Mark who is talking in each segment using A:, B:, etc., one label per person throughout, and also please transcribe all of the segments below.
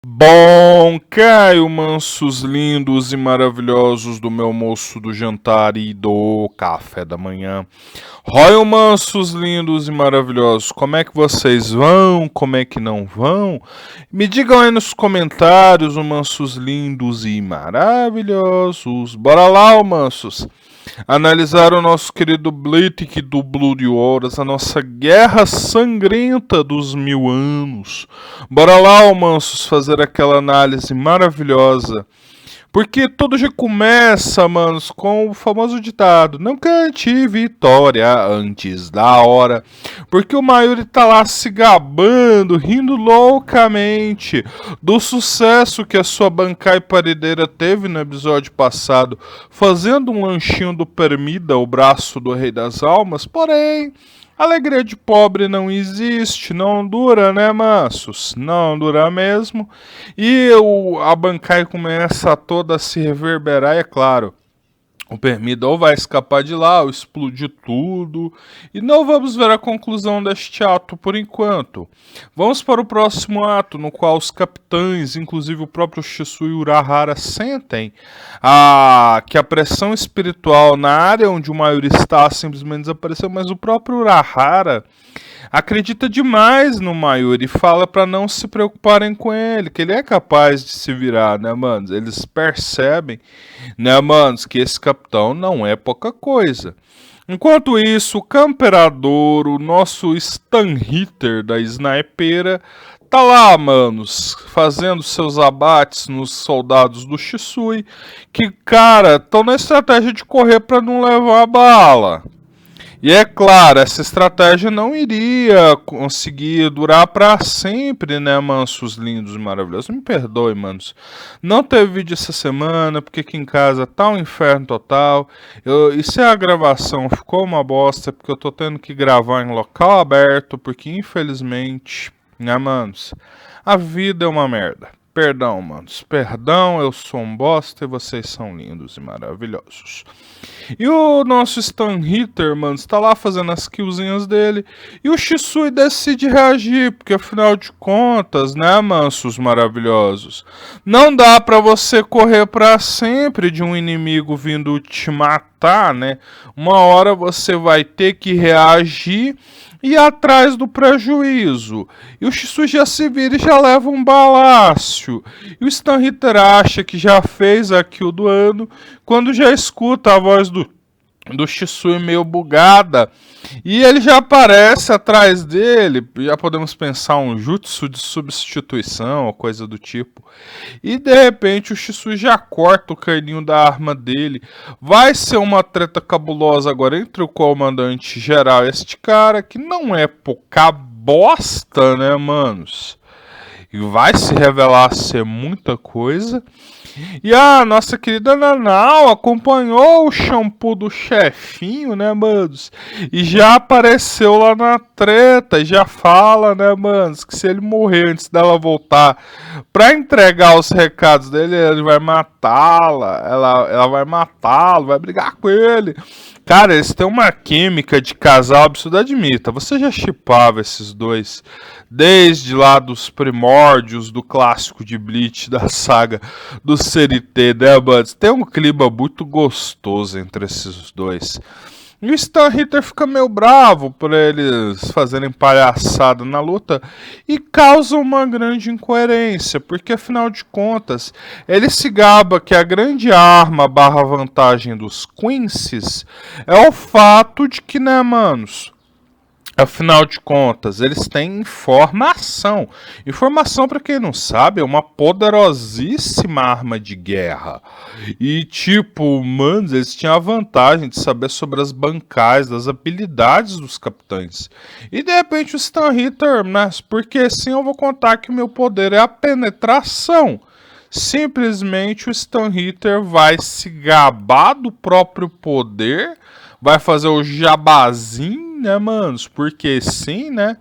A: Bom, Caio, mansos, lindos e maravilhosos do meu almoço, do jantar e do café da manhã. Royal, mansos, lindos e maravilhosos, como é que vocês vão? Como é que não vão? Me digam aí nos comentários, mansos, lindos e maravilhosos. Bora lá, mansos. Analisar o nosso querido Blitic do Blood Wars, a nossa guerra sangrenta dos 1000 anos. Bora lá, mansos, fazer aquela análise maravilhosa. Porque tudo já começa, manos, com o famoso ditado: não cante vitória antes da hora. Porque o Mayuri tá lá se gabando, rindo loucamente do sucesso que a sua bancai paredeira teve no episódio passado, fazendo um lanchinho do Permida, o braço do Rei das Almas. Porém, alegria de pobre não existe, não dura, né, mansos? Não dura mesmo. E a bancai começa toda a se reverberar, e é claro. O Permida ou vai escapar de lá, ou explodir tudo. E não vamos ver a conclusão deste ato por enquanto. Vamos para o próximo ato, no qual os capitães, inclusive o próprio Shisui Urahara, sentem que a pressão espiritual na área onde o Mayuri está simplesmente desapareceu, mas o próprio Urahara acredita demais no Mayuri e fala para não se preocuparem com ele, que ele é capaz de se virar, né, manos? Eles percebem, né, manos, que esse capitão não é pouca coisa. Enquanto isso, o Camperador, o nosso Stanhitter da Snipeira, tá lá, manos, fazendo seus abates nos soldados do Shisui, que, cara, estão na estratégia de correr para não levar a bala. E é claro, essa estratégia não iria conseguir durar para sempre, né, mansos lindos e maravilhosos. Me perdoe, manos. Não teve vídeo essa semana, porque aqui em casa tá um inferno total. E se a gravação ficou uma bosta, porque eu tô tendo que gravar em local aberto, porque infelizmente, né, manos, a vida é uma merda. Perdão, manos. Perdão, eu sou um bosta e vocês são lindos e maravilhosos. E o nosso Stanhitter, mano, está lá fazendo as killzinhas dele. E o Shisui decide reagir, porque afinal de contas, né, mansos maravilhosos? Não dá pra você correr pra sempre de um inimigo vindo te matar, né? Uma hora você vai ter que reagir e ir atrás do prejuízo. E o Shisui já se vira e já leva um balácio. E o Stanhitter acha que já fez a kill do ano quando já escuta a voz do Shisui meio bugada. E ele já aparece atrás dele. Já podemos pensar um jutsu de substituição ou coisa do tipo. E de repente o Shisui já corta o caninho da arma dele. Vai ser uma treta cabulosa agora entre o comandante geral e este cara, que não é pouca bosta, né, manos? E vai se revelar ser muita coisa. E a nossa querida Nanau acompanhou o shampoo do chefinho, né, manos? E já apareceu lá na treta, e já fala, né, manos, que se ele morrer antes dela voltar pra entregar os recados dele, ele vai matá-la, ela vai matá-lo, vai brigar com ele. Cara, eles têm uma química de casal absurda, admita. Você já shippava esses dois desde lá dos primórdios do clássico de Bleach, da saga do CNT, né, Buds? Tem um clima muito gostoso entre esses dois. E o Stanhitter fica meio bravo por eles fazerem palhaçada na luta e causa uma grande incoerência, porque afinal de contas, ele se gaba que a grande arma barra vantagem dos Quincy's é o fato de que, né, manos? Afinal de contas, eles têm informação. Informação, para quem não sabe, é uma poderosíssima arma de guerra. E, tipo, manos, eles tinham a vantagem de saber sobre as bancais, das habilidades dos capitães. E, de repente, o Stanhitter, né? Porque sim, eu vou contar que o meu poder é a penetração. Simplesmente o Stanhitter vai se gabar do próprio poder, vai fazer o jabazinho, né, manos? Porque sim, né?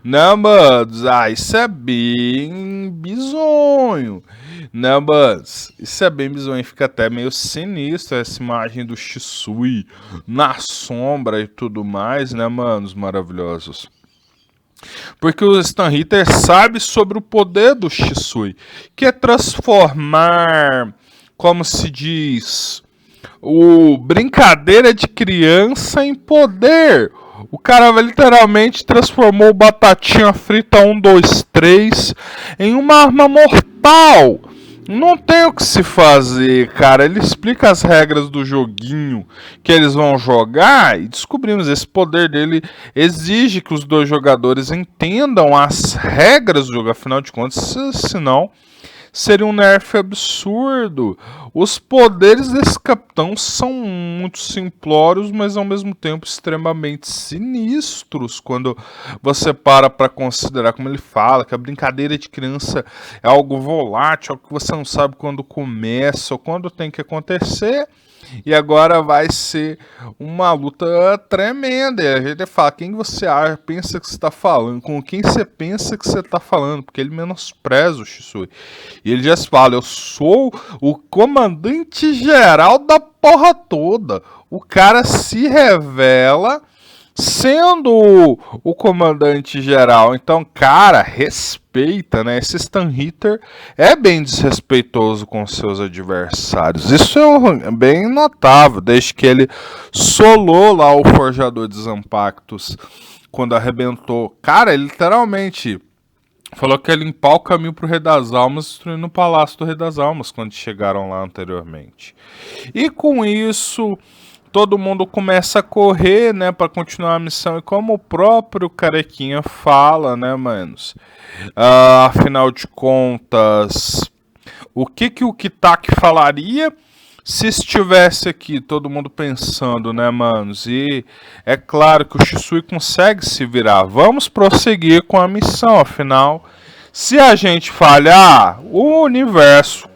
A: Né, manos? Isso é bem bizonho. Né, manos? Isso é bem bizonho. Fica até meio sinistro essa imagem do Shisui na sombra e tudo mais, né, manos? Maravilhosos. Porque o Stan Ritter sabe sobre o poder do Shisui, que é transformar, como se diz, o brincadeira de criança em poder. O cara literalmente transformou o Batatinha Frita 1, 2, 3 em uma arma mortal. Não tem o que se fazer, cara. Ele explica as regras do joguinho que eles vão jogar e descobrimos esse poder dele exige que os dois jogadores entendam as regras do jogo. Afinal de contas, senão seria um nerf absurdo. Os poderes desse capitão são muito simplórios, mas ao mesmo tempo extremamente sinistros. Quando você para considerar, como ele fala, que a brincadeira de criança é algo volátil, algo que você não sabe quando começa ou quando tem que acontecer. E agora vai ser uma luta tremenda. E a gente fala, quem você pensa que você está falando? Com quem você pensa que você está falando? Porque ele menospreza o Shisui. E ele já fala, eu sou o comandante geral da porra toda. O cara se revela sendo o comandante geral. Então, cara, respeita, né? Esse Stan Ritter é bem desrespeitoso com seus adversários. Isso é bem notável, desde que ele solou lá o Forjador de Zampactus quando arrebentou. Cara, ele literalmente falou que ia limpar o caminho pro Rei das Almas, destruindo o Palácio do Rei das Almas quando chegaram lá anteriormente. E com isso todo mundo começa a correr, né, para continuar a missão. E como o próprio Carequinha fala, né, manos? Afinal de contas, o que o Kitaki falaria se estivesse aqui? Todo mundo pensando, né, manos? E é claro que o Shisui consegue se virar. Vamos prosseguir com a missão, afinal, se a gente falhar, o universo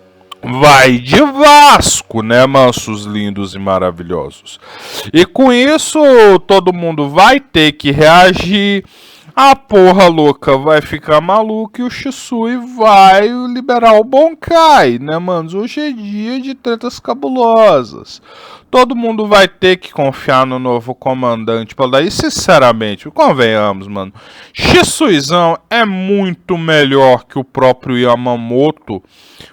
A: vai de Vasco, né, mansos lindos e maravilhosos. E com isso, todo mundo vai ter que reagir. A porra louca vai ficar maluca e o Shisui vai liberar o Bonkai, né, manos? Hoje é dia de tretas cabulosas. Todo mundo vai ter que confiar no novo comandante. Daí, sinceramente, convenhamos, mano. Shisuizão é muito melhor que o próprio Yamamoto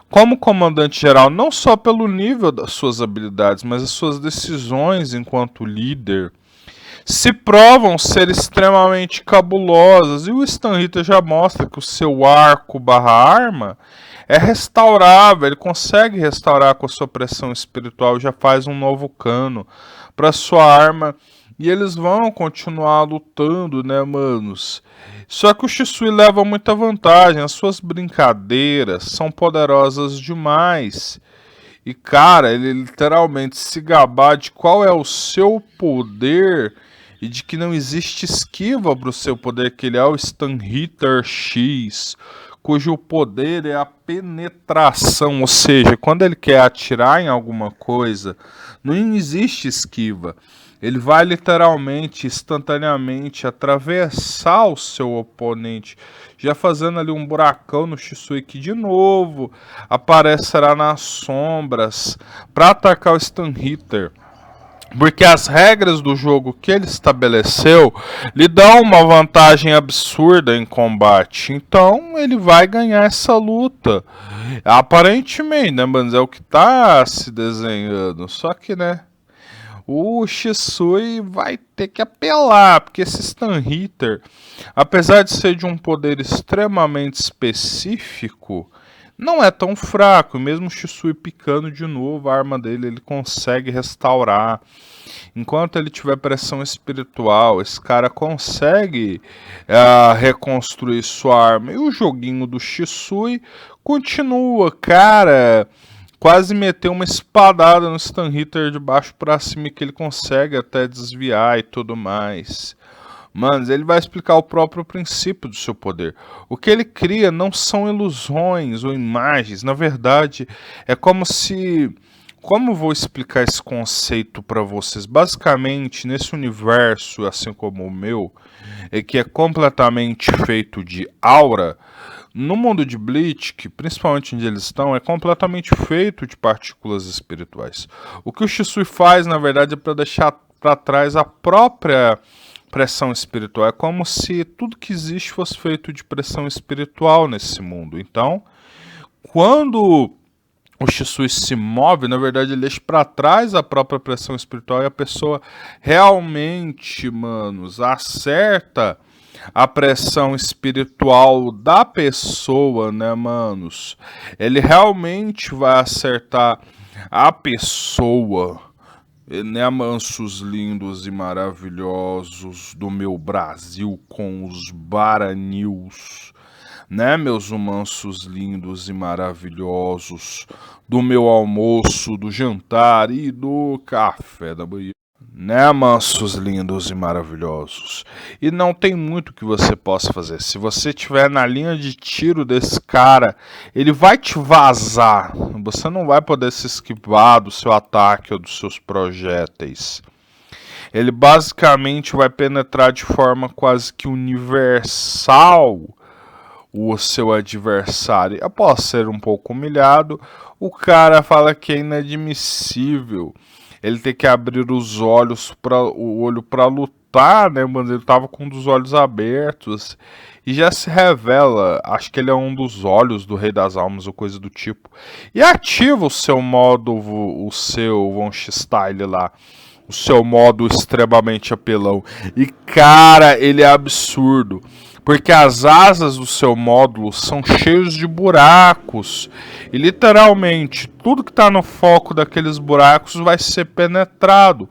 A: como comandante-geral, não só pelo nível das suas habilidades, mas as suas decisões enquanto líder se provam ser extremamente cabulosas. E o Stan Ritter já mostra que o seu arco/arma é restaurável, ele consegue restaurar com a sua pressão espiritual, já faz um novo cano para sua arma. E eles vão continuar lutando, né, manos? Só que o Shisui leva muita vantagem. As suas brincadeiras são poderosas demais. E, cara, ele literalmente se gabar de qual é o seu poder e de que não existe esquiva para o seu poder, que ele é o Stan Ritter X, cujo poder é a penetração. Ou seja, quando ele quer atirar em alguma coisa, não existe esquiva. Ele vai literalmente, instantaneamente, atravessar o seu oponente, já fazendo ali um buracão no Shisui, que de novo aparecerá nas sombras para atacar o Stan Ritter. Porque as regras do jogo que ele estabeleceu lhe dão uma vantagem absurda em combate. Então ele vai ganhar essa luta. Aparentemente, né, mas é o que está se desenhando. Só que, né, o Shisui vai ter que apelar, porque esse Stan Ritter, apesar de ser de um poder extremamente específico, não é tão fraco. Mesmo o Shisui picando de novo, a arma dele ele consegue restaurar. Enquanto ele tiver pressão espiritual, esse cara consegue reconstruir sua arma. E o joguinho do Shisui continua, cara. Quase meteu uma espadada no Stan Ritter de baixo pra cima, que ele consegue até desviar e tudo mais. Mas ele vai explicar o próprio princípio do seu poder. O que ele cria não são ilusões ou imagens. Na verdade, é como se... Como eu vou explicar esse conceito para vocês? Basicamente, nesse universo, assim como o meu, que é completamente feito de aura, no mundo de Bleach, que principalmente onde eles estão, é completamente feito de partículas espirituais. O que o Shisui faz, na verdade, é para deixar para trás a própria pressão espiritual. É como se tudo que existe fosse feito de pressão espiritual nesse mundo. Então, quando o Shisui se move, na verdade ele deixa para trás a própria pressão espiritual e a pessoa realmente, manos, acerta a pressão espiritual da pessoa, né, manos? Ele realmente vai acertar a pessoa, né, mansos lindos e maravilhosos do meu Brasil com os Baranews, né, meus mansos lindos e maravilhosos do meu almoço, do jantar e do café da manhã. Né, mansos lindos e maravilhosos. E não tem muito que você possa fazer. Se você estiver na linha de tiro desse cara, ele vai te vazar. Você não vai poder se esquivar do seu ataque ou dos seus projéteis. Ele basicamente vai penetrar de forma quase que universal o seu adversário. Após ser um pouco humilhado, o cara fala que é inadmissível ele ter que abrir os olhos o olho para lutar, né, mano? Ele tava com um dos olhos abertos e já se revela, acho que ele é um dos olhos do Rei das Almas ou coisa do tipo. E ativa o seu modo, o seu Von Style lá, o seu modo extremamente apelão. E cara, ele é absurdo. Porque as asas do seu módulo são cheios de buracos. E literalmente, tudo que está no foco daqueles buracos vai ser penetrado.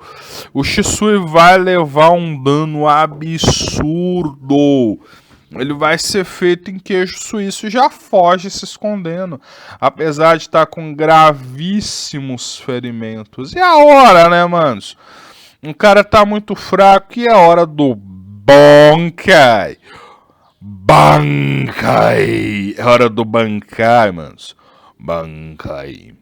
A: O Shisui vai levar um dano absurdo. Ele vai ser feito em queijo suíço e já foge se escondendo. Apesar de estar com gravíssimos ferimentos. E a hora, né, manos? Um cara tá muito fraco e é hora do Bankai. Bankai! É hora do Bankai, manos. Bankai.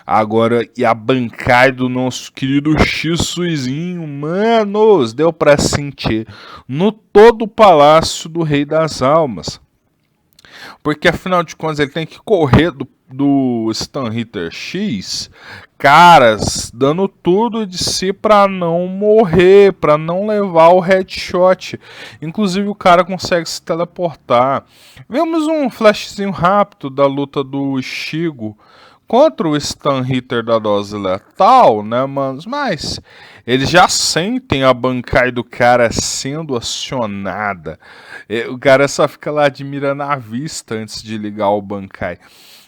A: Agora, e a Bankai do nosso querido Shisuizinho, manos, deu pra sentir no todo o palácio do Rei das Almas. Porque afinal de contas ele tem que correr do Stun Hitter X, caras, dando tudo de si pra não morrer, pra não levar o headshot. Inclusive o cara consegue se teleportar. Vemos um flashzinho rápido da luta do Shigo contra o Stun Hitter da dose letal, né, manos? Mas eles já sentem a Bankai do cara sendo acionada. O cara só fica lá admirando a vista antes de ligar o Bankai.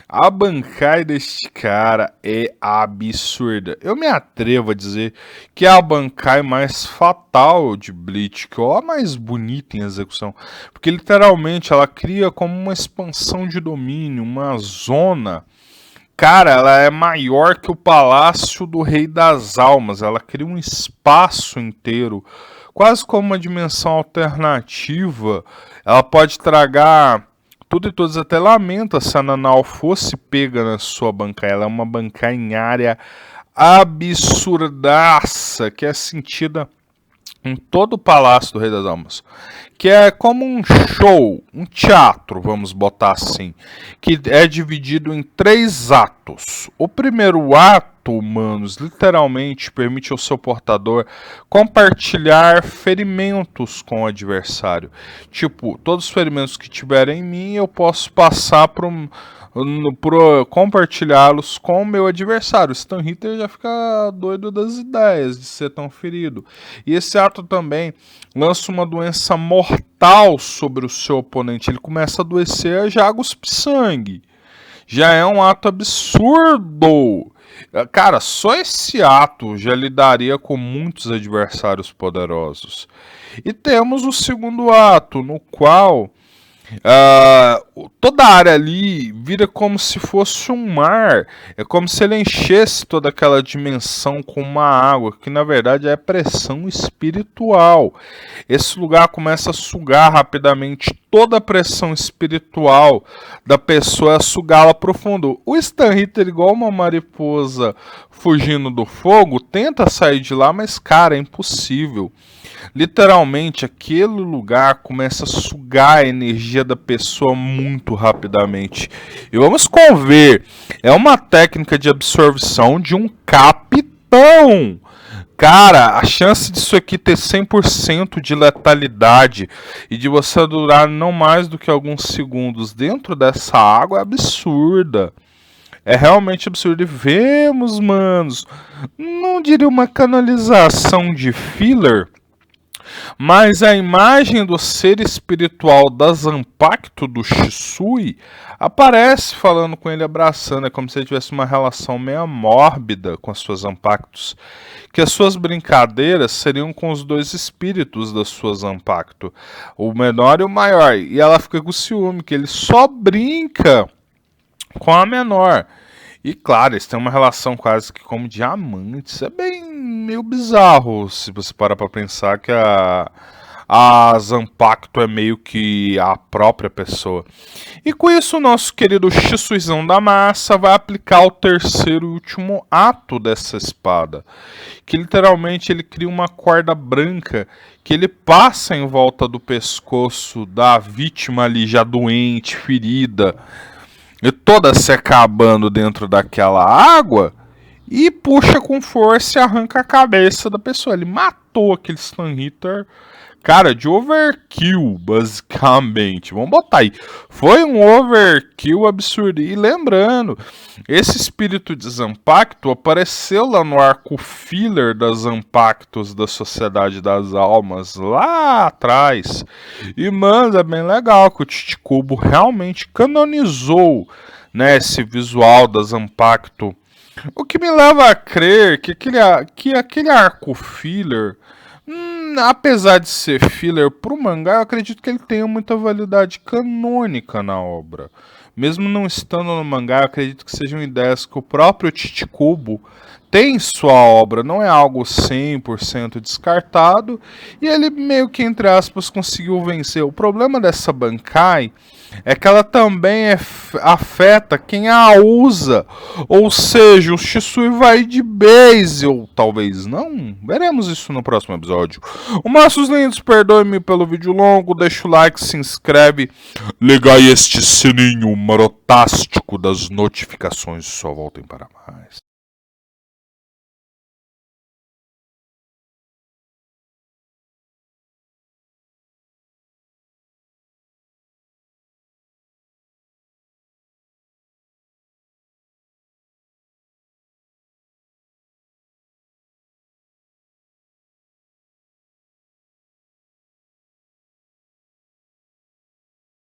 A: A Bankai deste cara é absurda. Eu me atrevo a dizer que é a Bankai mais fatal de Bleach, que é a mais bonita em execução. Porque literalmente ela cria como uma expansão de domínio, uma zona. Cara, ela é maior que o Palácio do Rei das Almas. Ela cria um espaço inteiro, quase como uma dimensão alternativa. Ela pode tragar tudo e todos. Até lamenta se a Nanau fosse pega na sua Bankai. Ela é uma Bankai em área absurdaça, que é sentida em todo o Palácio do Rei das Almas, que é como um show, um teatro, vamos botar assim, que é dividido em 3 atos. O primeiro ato, manos, literalmente permite ao seu portador compartilhar ferimentos com o adversário. Tipo, todos os ferimentos que tiverem em mim, eu posso passar para compartilhá-los com o meu adversário. O Stun Hitter já fica doido das ideias de ser tão ferido. E esse ato também lança uma doença mortal sobre o seu oponente. Ele começa a adoecer, já cuspe sangue. Já é um ato absurdo. Cara, só esse ato já lidaria com muitos adversários poderosos. E temos o segundo ato, no qual toda a área ali vira como se fosse um mar. É como se ele enchesse toda aquela dimensão com uma água, que na verdade é pressão espiritual. Esse lugar começa a sugar rapidamente toda a pressão espiritual da pessoa, a sugá-la profundo. O Stun Hitter, igual uma mariposa fugindo do fogo, tenta sair de lá, mas cara, é impossível. Literalmente, aquele lugar começa a sugar a energia da pessoa muito rapidamente. E vamos conver, é uma técnica de absorção de um capitão. Cara, a chance disso aqui ter 100% de letalidade e de você durar não mais do que alguns segundos dentro dessa água é absurda. É realmente absurdo. E vemos, manos, não diria uma canalização de filler, mas a imagem do ser espiritual da Zanpakuto do Shisui aparece falando com ele, abraçando. É como se ele tivesse uma relação meio mórbida com as suas Zanpakutos. Que as suas brincadeiras seriam com os dois espíritos da sua Zanpakuto, o menor e o maior. E ela fica com ciúme, que ele só brinca com a menor. E claro, eles têm uma relação quase que como diamantes. É bem meio bizarro se você parar pra pensar que a Zanpakuto é meio que a própria pessoa. E com isso, o nosso querido Shisuizão da Massa vai aplicar o terceiro e último ato dessa espada. Que literalmente ele cria uma corda branca que ele passa em volta do pescoço da vítima ali já doente, ferida, e toda se acabando dentro daquela água, e puxa com força e arranca a cabeça da pessoa. Ele matou aquele Stun Hitter, cara, de overkill, basicamente. Vamos botar aí. Foi um overkill absurdo. E lembrando, esse espírito de Zanpakuto apareceu lá no arco filler das Zanpakutos da Sociedade das Almas, lá atrás. E, mano, é bem legal que o Chichikubo realmente canonizou, né, esse visual da Zanpakuto. O que me leva a crer que aquele arco filler, apesar de ser filler pro mangá, eu acredito que ele tenha muita validade canônica na obra. Mesmo não estando no mangá, eu acredito que sejam ideias que o próprio Chichikubo tem em sua obra, não é algo 100% descartado, e ele meio que, entre aspas, conseguiu vencer. O problema dessa Bankai é que ela também afeta quem a usa, ou seja, o Shisui vai de base, ou talvez não, veremos isso no próximo episódio. O Maços Lindos, perdoe-me pelo vídeo longo, deixa o like, se inscreve, liga aí este sininho marotástico das notificações, só voltem para mais.